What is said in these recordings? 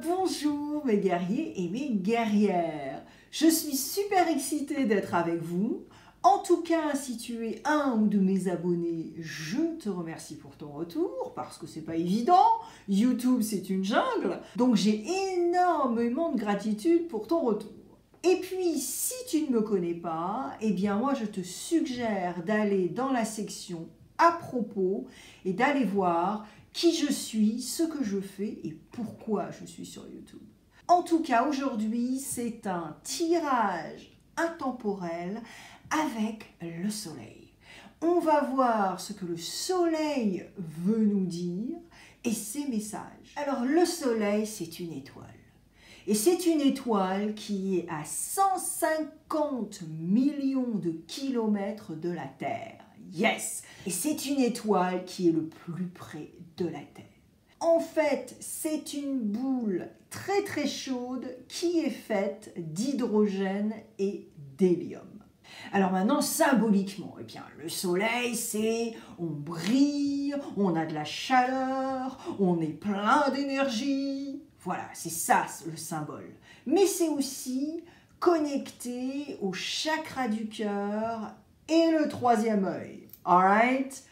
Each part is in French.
Bonjour mes guerriers et mes guerrières. Je suis super excitée d'être avec vous. En tout cas, si tu es un ou de mes abonnés, je te remercie pour ton retour parce que c'est pas évident. YouTube, c'est une jungle. Donc j'ai énormément de gratitude pour ton retour. Et puis, si tu ne me connais pas, eh bien moi je te suggère d'aller dans la section à propos et d'aller voir qui je suis, ce que je fais et pourquoi je suis sur YouTube. En tout cas, aujourd'hui, c'est un tirage intemporel avec le soleil. On va voir ce que le soleil veut nous dire et ses messages. Alors, le soleil, c'est une étoile. Et c'est une étoile qui est à 150 millions de kilomètres de la Terre. Yes! Et c'est une étoile qui est le plus près de la Terre. En fait, c'est une boule très très chaude qui est faite d'hydrogène et d'hélium. Alors maintenant, symboliquement, eh bien, le soleil, c'est on brille, on a de la chaleur, on est plein d'énergie. Voilà, c'est ça le symbole. Mais c'est aussi connecté au chakra du cœur et le troisième œil. Alright?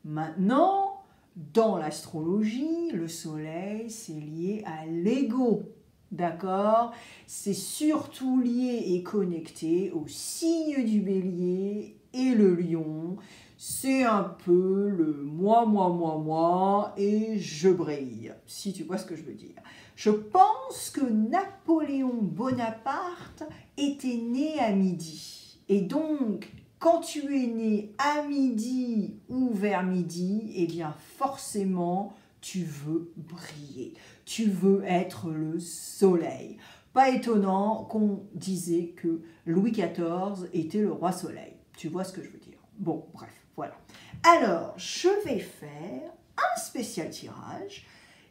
Maintenant, dans l'astrologie, le soleil, c'est lié à l'ego. D'accord? C'est surtout lié et connecté au signe du bélier et le lion. C'est un peu le moi, et je brille, si tu vois ce que je veux dire. Je pense que Napoléon Bonaparte était né à midi. Et donc, quand tu es né à midi ou vers midi, eh bien forcément, tu veux briller. Tu veux être le soleil. Pas étonnant qu'on disait que Louis XIV était le roi soleil. Tu vois ce que je veux dire? Bon, bref, voilà. Alors, je vais faire un spécial tirage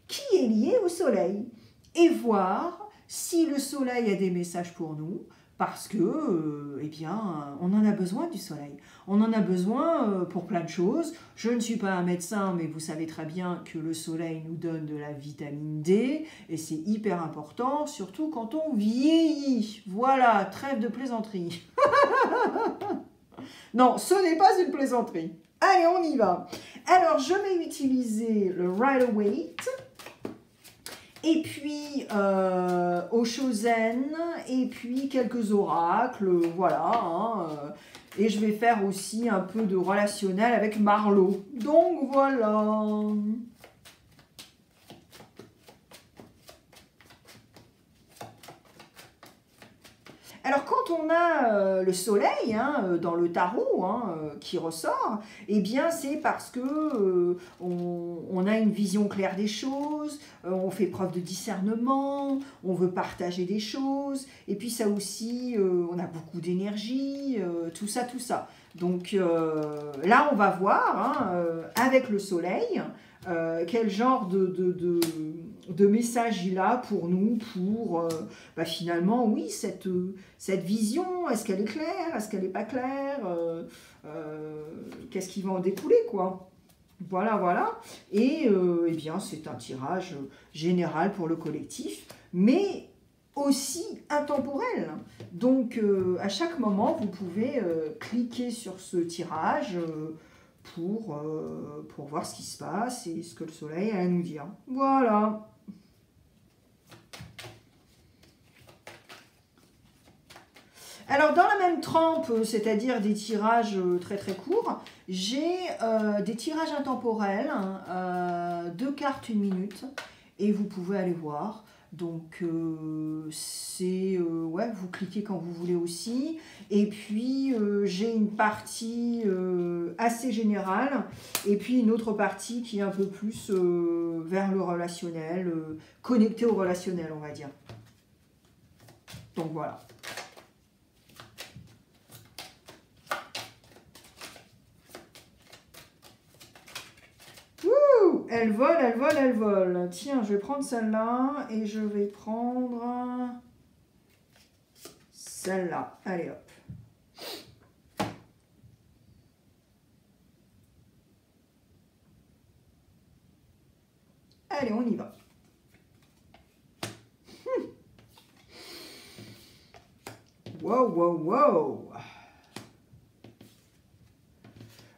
qui est lié au soleil et voir si le soleil a des messages pour nous, parce que, eh bien, on en a besoin du soleil. On en a besoin pour plein de choses. Je ne suis pas un médecin, mais vous savez très bien que le soleil nous donne de la vitamine D, et c'est hyper important, surtout quand on vieillit. Voilà, trêve de plaisanterie. Non, ce n'est pas une plaisanterie. Allez, on y va. Alors, je vais utiliser le Rider-Waite. Et puis Oshozen, et puis quelques oracles, voilà. Et je vais faire aussi un peu de relationnel avec Marlowe. Donc voilà. Alors quand on a le soleil dans le tarot qui ressort, eh bien c'est parce que on a une vision claire des choses, on fait preuve de discernement, on veut partager des choses, et puis ça aussi, on a beaucoup d'énergie, tout ça, tout ça. Donc là on va voir avec le soleil quel genre de message il a pour nous, pour finalement, oui, cette vision, est-ce qu'elle est claire, est-ce qu'elle n'est pas claire, qu'est-ce qui va en découler, quoi. Voilà, voilà. Et eh bien, c'est un tirage général pour le collectif, mais aussi intemporel. Donc, à chaque moment, vous pouvez cliquer sur ce tirage pour voir ce qui se passe et ce que le soleil a à nous dire. Voilà. Alors, dans la même trempe, c'est-à-dire des tirages très très courts, j'ai des tirages intemporels, 2 cartes 1 minute, et vous pouvez aller voir. Donc, c'est, ouais, vous cliquez quand vous voulez aussi. Et puis, j'ai une partie assez générale, et puis une autre partie qui est un peu plus vers le relationnel, connectée au relationnel, on va dire. Donc, voilà. Elle vole, elle vole, elle vole. Tiens, je vais prendre celle-là et je vais prendre celle-là. Allez, hop. Allez, on y va. Wow, wow, wow.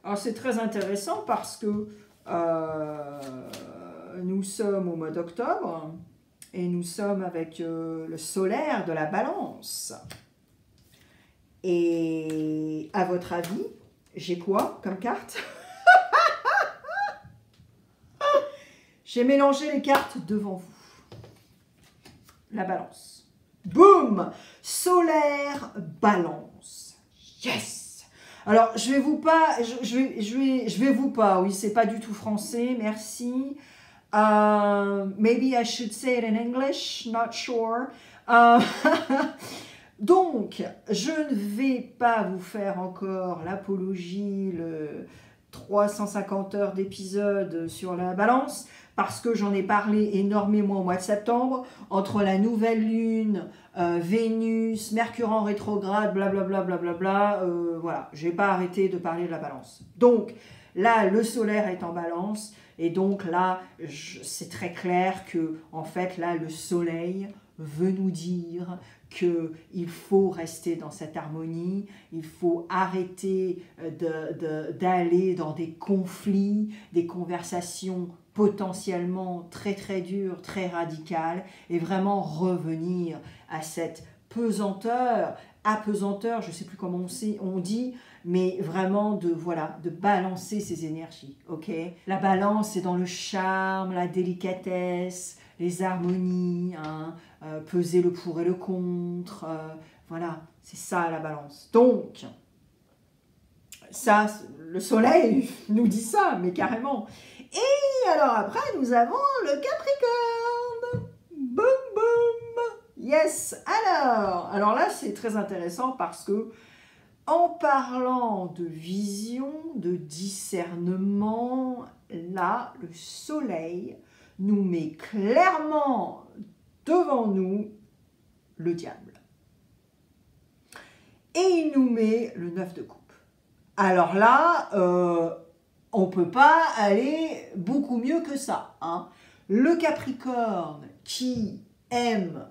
Alors c'est très intéressant parce que nous sommes au mois d'octobre et nous sommes avec le solaire de la balance. Et à votre avis, j'ai quoi comme carte? J'ai mélangé les cartes devant vous. La balance. Boum! Solaire, balance. Yes! Alors, je vais vous pas, oui, c'est pas du tout français, merci. Maybe I should say it in English, not sure. Donc, je ne vais pas vous faire encore l'apologie, le 350 heures d'épisode sur la balance, parce que j'en ai parlé énormément au mois de septembre, entre la nouvelle lune, Vénus, Mercure en rétrograde, blablabla, blablabla, voilà, je n'ai pas arrêté de parler de la balance. Donc, là, le solaire est en balance, et donc là, c'est très clair que, en fait, là, le soleil veut nous dire qu'il faut rester dans cette harmonie, il faut arrêter d'aller dans des conflits, des conversations potentiellement très très dures, très radicales, et vraiment revenir à cette pesanteur, apesanteur, je ne sais plus comment on dit, mais vraiment de balancer ces énergies, ok? La balance, c'est dans le charme, la délicatesse, les harmonies, hein, peser le pour et le contre, voilà, c'est ça la balance. Donc, ça, le soleil nous dit ça, mais carrément. Et alors après, nous avons le Capricorne. Boum, boum. Yes. Alors là, c'est très intéressant parce que en parlant de vision, de discernement, là, le soleil nous met clairement devant nous le diable. Et il nous met le 9 de coupe. Alors là, on ne peut pas aller beaucoup mieux que ça, hein. Le Capricorne qui aime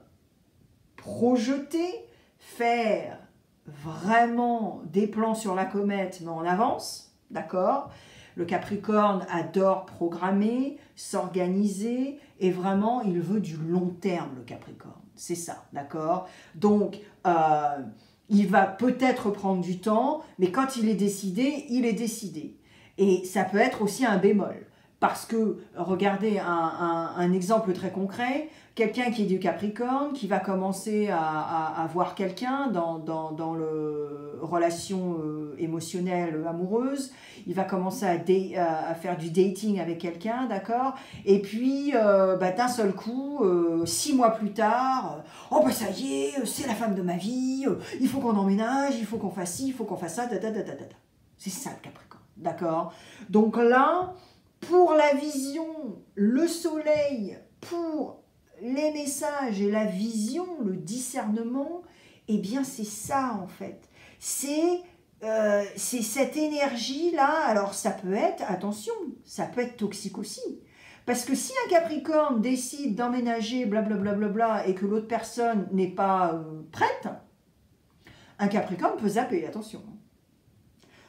projeter, faire vraiment des plans sur la comète, mais en avance, d'accord? Le Capricorne adore programmer, s'organiser, et vraiment, il veut du long terme, le Capricorne. C'est ça, d'accord? Donc, il va peut-être prendre du temps, mais quand il est décidé, il est décidé. Et ça peut être aussi un bémol. Parce que, regardez un exemple très concret, quelqu'un qui est du Capricorne, qui va commencer à voir quelqu'un dans le relation émotionnelle amoureuse, il va commencer à faire du dating avec quelqu'un, d'accord? Et puis, d'un seul coup, 6 mois plus tard, oh bah ça y est, c'est la femme de ma vie, il faut qu'on emménage, il faut qu'on fasse ci, il faut qu'on fasse ça, c'est ça le Capricorne, d'accord? Donc là, pour la vision, le soleil, pour les messages et la vision, le discernement, eh bien c'est ça en fait. C'est cette énergie-là, alors ça peut être, attention, ça peut être toxique aussi. Parce que si un Capricorne décide d'emménager, blablabla, et que l'autre personne n'est pas prête, un Capricorne peut zapper, attention.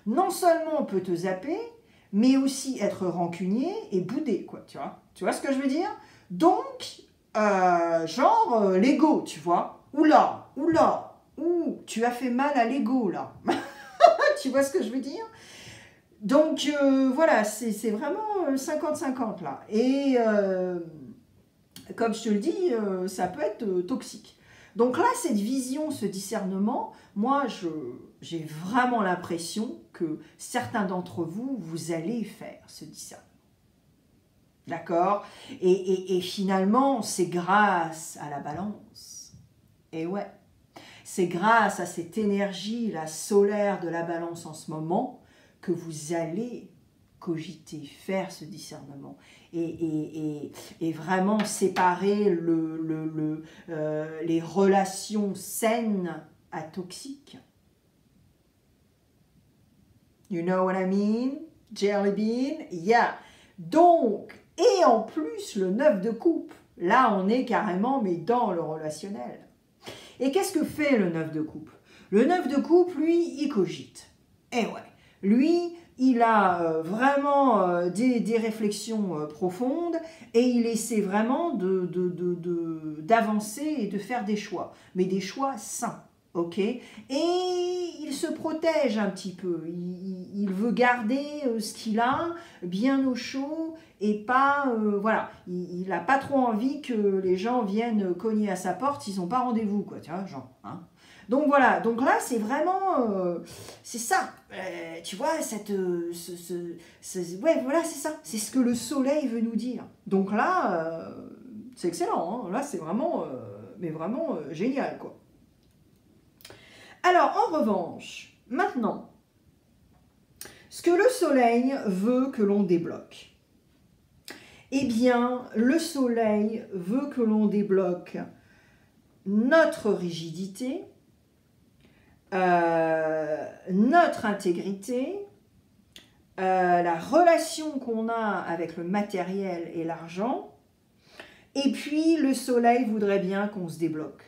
Non seulement on peut te zapper, mais aussi être rancunier et boudé, quoi, tu vois? Tu vois ce que je veux dire? Donc, l'ego, tu vois? Oula, tu as fait mal à l'ego, là. Tu vois ce que je veux dire? Donc, voilà, c'est vraiment 50-50, là. Et, comme je te le dis, ça peut être toxique. Donc là, cette vision, ce discernement, moi, j'ai vraiment l'impression que certains d'entre vous, vous allez faire ce discernement. D'accord? Et finalement, c'est grâce à la balance. Et ouais, c'est grâce à cette énergie, la solaire de la balance en ce moment, que vous allez cogiter, faire ce discernement. Et vraiment séparer les relations saines à toxiques. You know what I mean? Jelly bean? Yeah. Donc, et en plus, le 9 de coupe. Là, on est carrément, mais dans le relationnel. Et qu'est-ce que fait le 9 de coupe? Le 9 de coupe, lui, il cogite. Et ouais, lui, il a vraiment des réflexions profondes et il essaie vraiment d'avancer et de faire des choix, mais des choix sains. Ok, et il se protège un petit peu, il veut garder ce qu'il a bien au chaud et pas, voilà, il n'a pas trop envie que les gens viennent cogner à sa porte s'ils n'ont pas rendez-vous, quoi, tu vois, genre, hein. Donc voilà, donc là c'est vraiment, c'est ça, tu vois, ouais, voilà, c'est ça, c'est ce que le soleil veut nous dire. Donc là, c'est excellent, hein. Là c'est vraiment, mais vraiment génial, quoi. Alors, en revanche, maintenant, ce que le soleil veut que l'on débloque, eh bien, le soleil veut que l'on débloque notre rigidité, notre intégrité, la relation qu'on a avec le matériel et l'argent, et puis le soleil voudrait bien qu'on se débloque.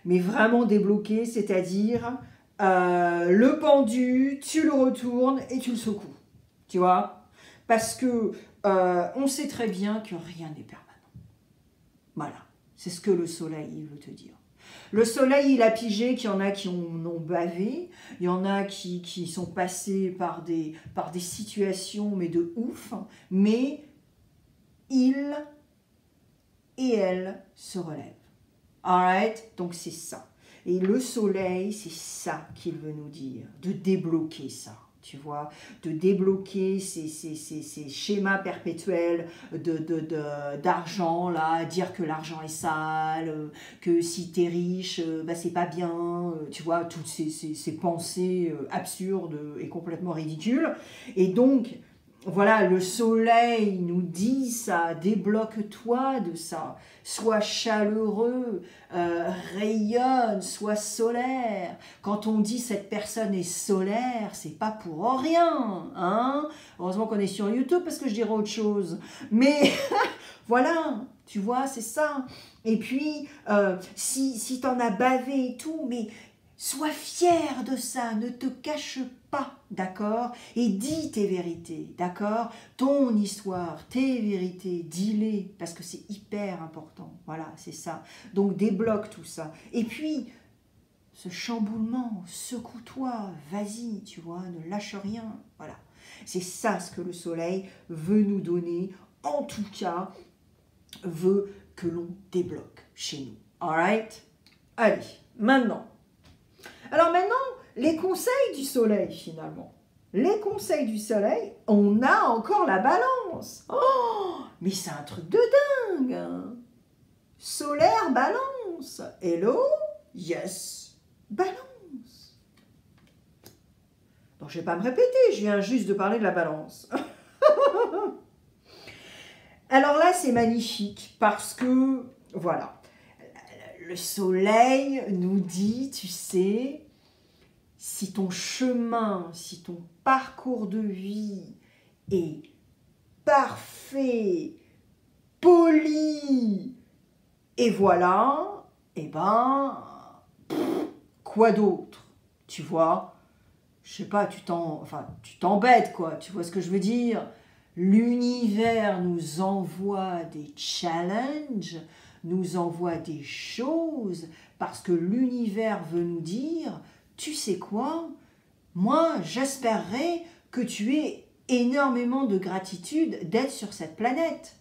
Mais vraiment débloqué, c'est-à-dire le pendu, tu le retournes et tu le secoues. Tu vois? Parce que on sait très bien que rien n'est permanent. Voilà, c'est ce que le soleil veut te dire. Le soleil, il a pigé qu'il y en a qui en ont bavé, il y en a qui sont passés par des situations, mais de ouf, mais il et elle se relèvent. Alright, donc c'est ça. Et le soleil, c'est ça qu'il veut nous dire, de débloquer ça, tu vois, de débloquer ces schémas perpétuels d'argent, là, dire que l'argent est sale, que si t'es riche, bah, c'est pas bien, tu vois, toutes ces pensées absurdes et complètement ridicules. Et donc, voilà, le soleil nous dit ça, débloque-toi de ça, sois chaleureux, rayonne, sois solaire. Quand on dit cette personne est solaire, c'est pas pour rien, hein. Heureusement qu'on est sur YouTube parce que je dirais autre chose. Mais voilà, tu vois, c'est ça. Et puis, si t'en as bavé et tout, mais sois fier de ça, ne te cache pas, d'accord? Et dis tes vérités, d'accord? Ton histoire, tes vérités, dis-les, parce que c'est hyper important. Voilà, c'est ça. Donc débloque tout ça. Et puis, ce chamboulement, secoue-toi, vas-y, tu vois, ne lâche rien. Voilà. C'est ça ce que le soleil veut nous donner, en tout cas, veut que l'on débloque chez nous. Alright? Allez, maintenant. Alors maintenant, les conseils du soleil finalement. Les conseils du soleil, on a encore la balance. Oh, mais c'est un truc de dingue, hein. Solaire, balance. Hello? Yes. Balance. Donc je ne vais pas me répéter, je viens juste de parler de la balance. Alors là, c'est magnifique parce que, voilà, le soleil nous dit, tu sais, si ton chemin, si ton parcours de vie est parfait, poli, et voilà, eh ben, quoi d'autre? Tu vois, je sais pas, tu t'embêtes, quoi, tu vois ce que je veux dire? L'univers nous envoie des challenges, nous envoie des choses, parce que l'univers veut nous dire, tu sais quoi, moi j'espérerais que tu aies énormément de gratitude d'être sur cette planète.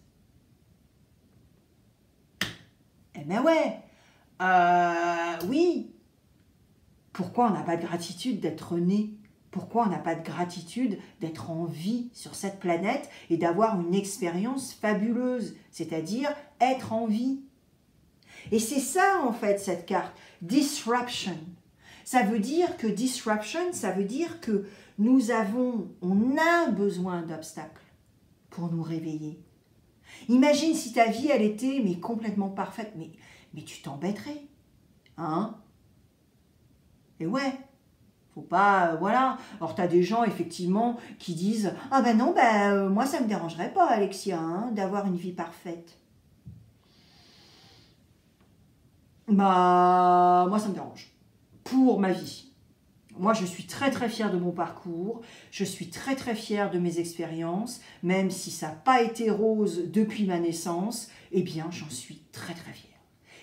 Eh ben ouais, oui. Pourquoi on n'a pas de gratitude d'être né? Pourquoi on n'a pas de gratitude d'être en vie sur cette planète et d'avoir une expérience fabuleuse, c'est-à-dire être en vie? Et c'est ça en fait cette carte, disruption. Ça veut dire que disruption, ça veut dire que on a besoin d'obstacles pour nous réveiller. Imagine si ta vie, elle était mais complètement parfaite, mais tu t'embêterais, hein? Et ouais, faut pas, voilà. Alors tu as des gens effectivement qui disent « Ah ben non, moi ça me dérangerait pas Alexia, hein, d'avoir une vie parfaite. » Bah, moi ça me dérange, pour ma vie. moi, je suis très très fière de mon parcours, je suis très très fière de mes expériences, même si ça n'a pas été rose depuis ma naissance, eh bien, j'en suis très très fière.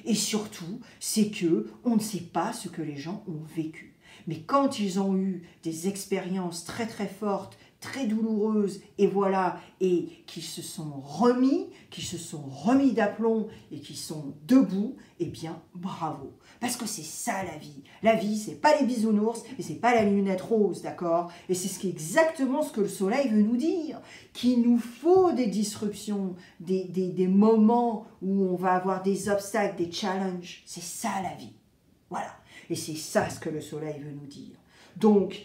Et surtout, c'est que on ne sait pas ce que les gens ont vécu. Mais quand ils ont eu des expériences très très fortes, très douloureuses, et voilà, et qui se sont remis d'aplomb et qui sont debout, eh bien, bravo. Parce que c'est ça la vie. La vie, c'est pas les bisounours et c'est pas la lunette rose, d'accord? Et c'est exactement ce que le soleil veut nous dire, qu'il nous faut des disruptions, des moments où on va avoir des obstacles, des challenges. C'est ça la vie. Voilà. Et c'est ça ce que le soleil veut nous dire. Donc,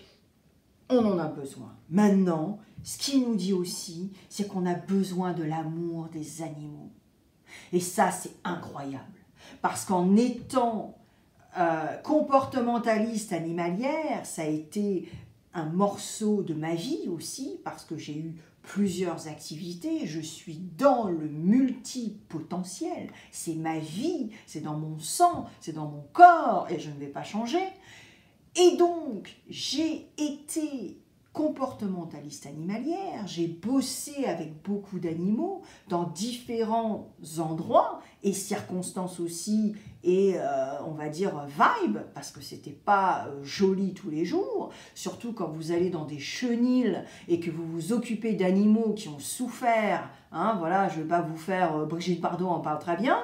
on en a besoin. Maintenant, ce qu'il nous dit aussi, c'est qu'on a besoin de l'amour des animaux. Et ça, c'est incroyable. Parce qu'en étant comportementaliste animalière, ça a été un morceau de ma vie aussi, parce que j'ai eu plusieurs activités, je suis dans le multipotentiel, c'est ma vie, c'est dans mon sang, c'est dans mon corps, et je ne vais pas changer. Et donc, j'ai été comportementaliste animalière, j'ai bossé avec beaucoup d'animaux dans différents endroits et circonstances aussi, et on va dire vibe, parce que c'était pas joli tous les jours, surtout quand vous allez dans des chenils et que vous vous occupez d'animaux qui ont souffert, hein, voilà, je ne vais pas vous faire, Brigitte Bardot en parle très bien,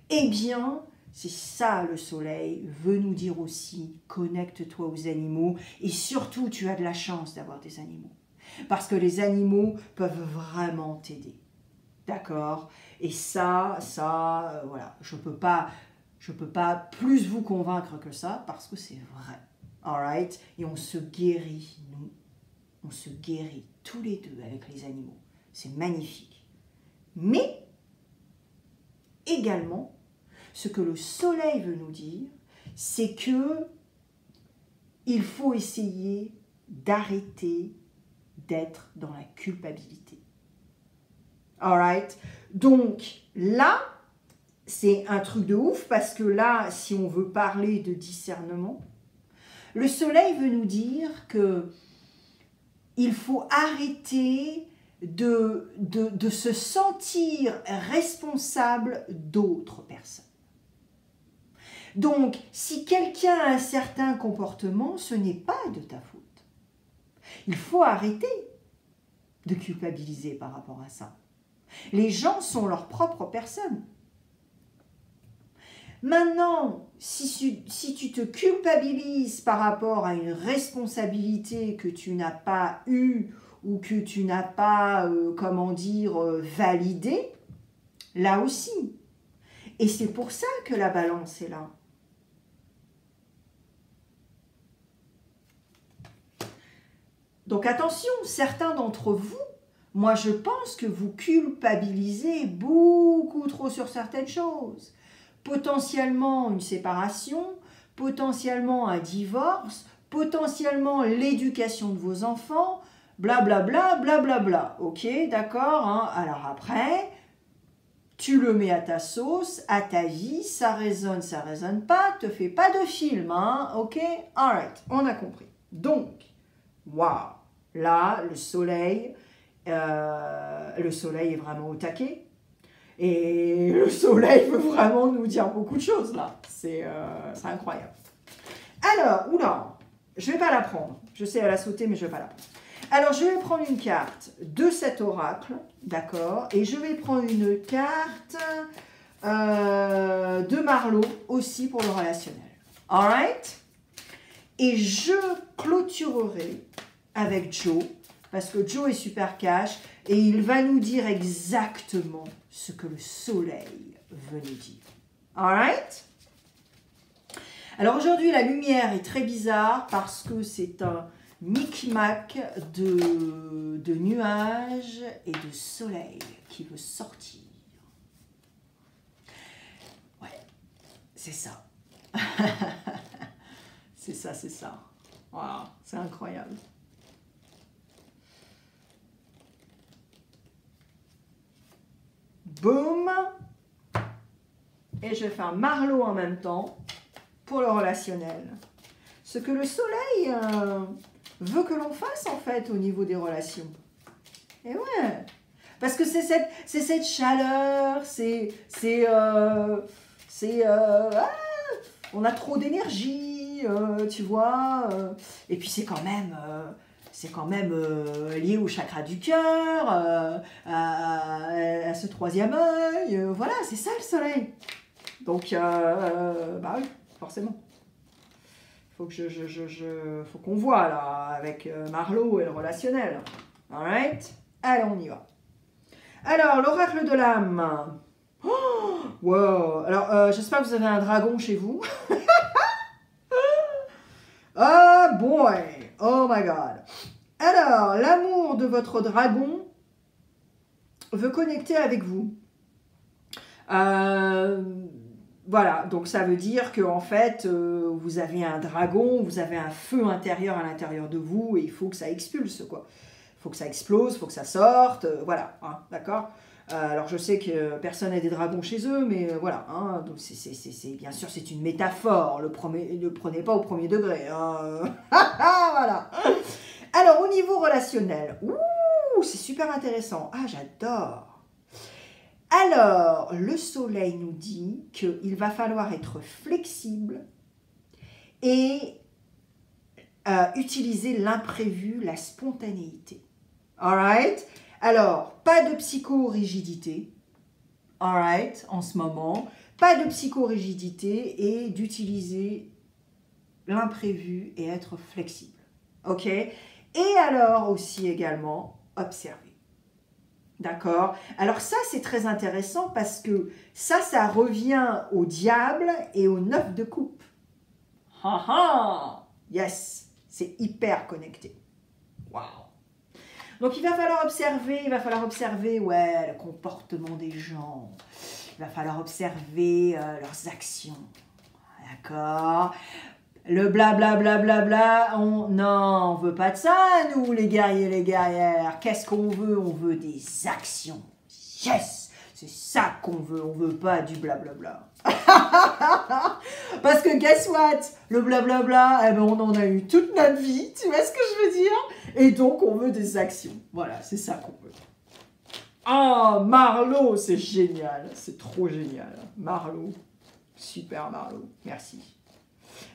eh bien, c'est ça le soleil veut nous dire aussi, connecte-toi aux animaux et surtout tu as de la chance d'avoir des animaux. Parce que les animaux peuvent vraiment t'aider. D'accord? Et ça, voilà, je peux pas plus vous convaincre que ça parce que c'est vrai. Alright? Et on se guérit, nous. On se guérit tous les deux avec les animaux. C'est magnifique. Mais, également, ce que le soleil veut nous dire, c'est que il faut essayer d'arrêter d'être dans la culpabilité. Alright? Donc là, c'est un truc de ouf parce que là, si on veut parler de discernement, le soleil veut nous dire que il faut arrêter de se sentir responsable d'autres personnes. Donc, si quelqu'un a un certain comportement, ce n'est pas de ta faute. Il faut arrêter de culpabiliser par rapport à ça. Les gens sont leurs propres personnes. Maintenant, si tu te culpabilises par rapport à une responsabilité que tu n'as pas eue ou que tu n'as pas, validée, là aussi. Et c'est pour ça que la balance est là. Donc attention, certains d'entre vous, moi je pense que vous culpabilisez beaucoup trop sur certaines choses. Potentiellement une séparation, potentiellement un divorce, potentiellement l'éducation de vos enfants, blablabla, blablabla. Ok, d'accord, hein. Alors après, tu le mets à ta sauce, à ta vie, ça résonne pas, te fais pas de film, hein. Ok, alright, on a compris. Donc, waouh, là, le soleil est vraiment au taquet. Et le soleil veut vraiment nous dire beaucoup de choses, là. C'est incroyable. Alors, oula, je ne vais pas la prendre. Je sais, elle a sauté, mais je ne vais pas la prendre. Alors, je vais prendre une carte de cet oracle, d'accord? Et je vais prendre une carte de Marlowe, aussi pour le relationnel. Alright? Et je clôturerai avec Joe, parce que Joe est super cash, et il va nous dire exactement ce que le soleil veut nous dire. Alright? Alors aujourd'hui, la lumière est très bizarre parce que c'est un micmac de nuages et de soleil qui veut sortir. Ouais, c'est ça. C'est ça, c'est ça. Voilà, c'est incroyable. Boum. Et je fais un Marlowe en même temps pour le relationnel. ce que le soleil veut que l'on fasse en fait au niveau des relations. Et ouais, parce que c'est cette chaleur, on a trop d'énergie, tu vois, et puis c'est quand même lié au chakra du cœur, à ce troisième œil, voilà, c'est ça le soleil. Donc, bah oui, forcément. Faut qu'on voit là, avec Marlowe et le relationnel. Alright? Allez, on y va. Alors, l'oracle de l'âme. Oh, wow. Alors, j'espère que vous avez un dragon chez vous. Oh boy! Oh my god! Alors, l'amour de votre dragon veut connecter avec vous. Voilà, donc ça veut dire que en fait, vous avez un dragon, vous avez un feu intérieur à l'intérieur de vous et il faut que ça expulse, quoi. Il faut que ça explose, il faut que ça sorte, voilà, hein, d'accord? Alors je sais que personne n'a des dragons chez eux, mais voilà, hein, donc bien sûr c'est une métaphore, ne le prenez pas au premier degré, hein. Voilà. Alors au niveau relationnel, c'est super intéressant, ah j'adore. Alors, le soleil nous dit qu'il va falloir être flexible et utiliser l'imprévu, la spontanéité. Alright? Alors, pas de psychorigidité, alright, en ce moment. Pas de psychorigidité et d'utiliser l'imprévu et être flexible. Ok? Et alors aussi également, observer. D'accord? Alors ça, c'est très intéressant parce que ça revient au diable et au 9 de coupe. Ha ha! Yes! C'est hyper connecté. Waouh! Donc il va falloir observer, ouais, le comportement des gens. Il va falloir observer leurs actions. D'accord? Le blablabla, non, on veut pas de ça, nous, les guerriers, les guerrières. Qu'est-ce qu'on veut? On veut des actions. Yes! C'est ça qu'on veut, on veut pas du blablabla. Parce que guess what? Le blablabla, eh ben, on en a eu toute notre vie, tu vois ce que je veux dire? Et donc, on veut des actions. Voilà, c'est ça qu'on veut. Ah, Marlowe, c'est génial, c'est trop génial. Marlowe, super Marlowe, merci.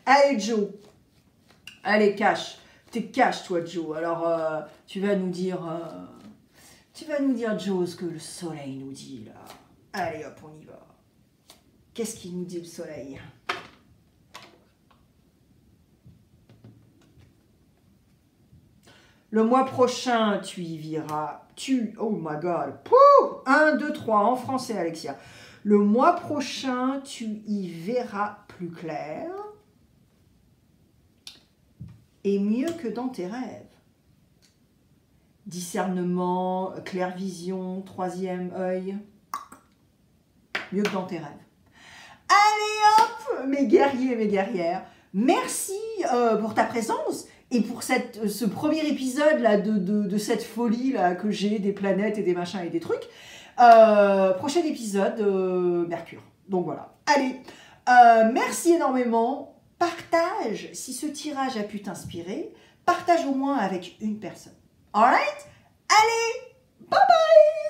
Allez Joe, allez cash, t'es cash toi Joe, alors tu vas nous dire Joe ce que le soleil nous dit là. Allez hop on y va. Qu'est-ce qu'il nous dit le soleil? Le mois prochain tu y verras, oh my god, 1, 2, 3 en français Alexia. Le mois prochain tu y verras plus clair. Et mieux que dans tes rêves. Discernement, clairvision, troisième œil. Mieux que dans tes rêves. Allez hop, mes guerriers, mes guerrières. Merci pour ta présence et pour ce premier épisode là, de cette folie là, que j'ai des planètes et des machins et des trucs. Prochain épisode, Mercure. Donc voilà. Allez, merci énormément. Partage, si ce tirage a pu t'inspirer, partage au moins avec une personne. Alright? Allez, bye bye!